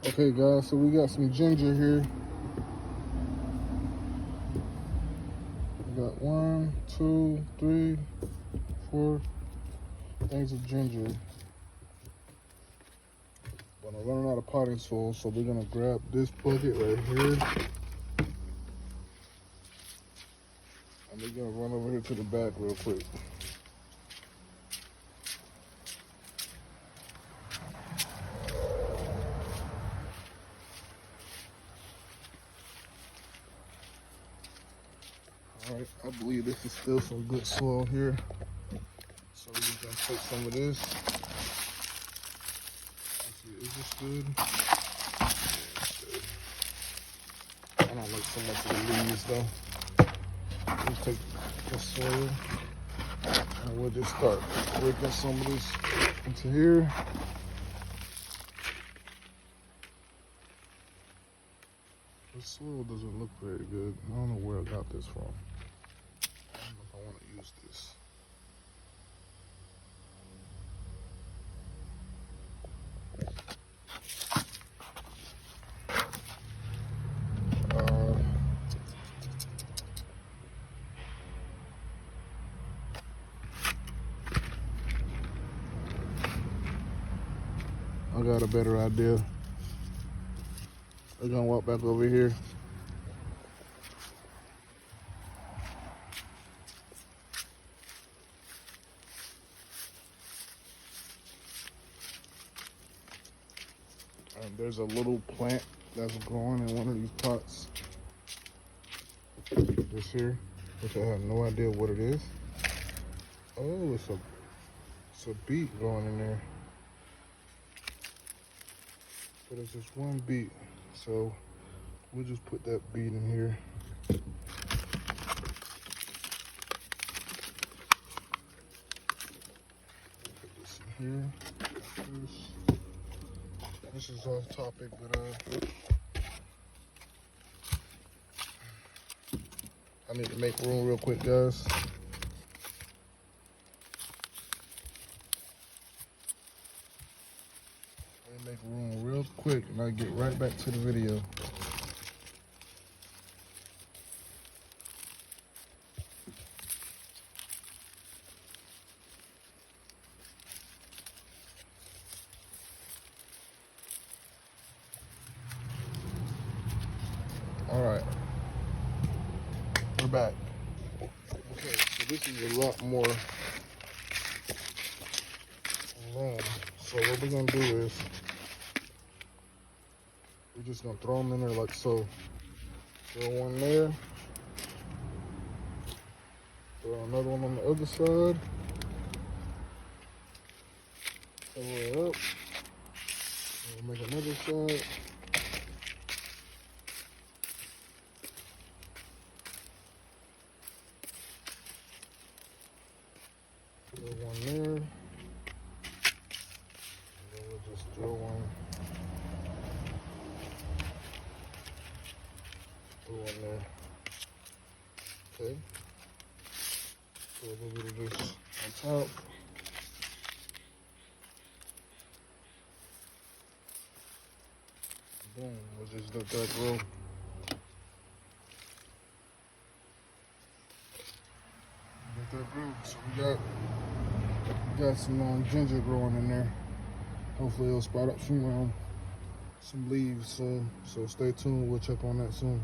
Okay guys, so we got some ginger here. We got 1, 2, 3, 4 things of ginger. But I'm running out of potting soil, so we're gonna grab this bucket right here. And we're gonna run over here to the back real quick. Alright, I believe this is still some good soil here. So we're just gonna take some of this. Let's see, is this good? Yeah, it's good. I don't like so much of the leaves though. Let's take the soil and we'll just start breaking some of this into here. The soil doesn't look very good. I don't know where I got this from. I don't know if I want to use this. I got a better idea. We're gonna walk back over here. And there's a little plant that's growing in one of these pots. This here, which I have no idea what it is. Oh, it's a beet growing in there. But it's just one beet, so we'll just put that beet in here. Put this in here. This is off topic, but I need to make room real quick, guys. Make room real quick and I'll get right back to the video. All right, we're back. Okay, so this is a lot more room. So what we're gonna do is we're just gonna throw them in there like so. Throw one there. Throw another one on the other side. Throw it up. We'll make another side. Throw one there. And then we'll just throw one. There. Okay. So a little bit of this on top. Boom. We'll just let that grow. Let that grow. So we got some ginger growing in there. Hopefully it'll sprout up some leaves soon. So stay tuned. We'll check on that soon.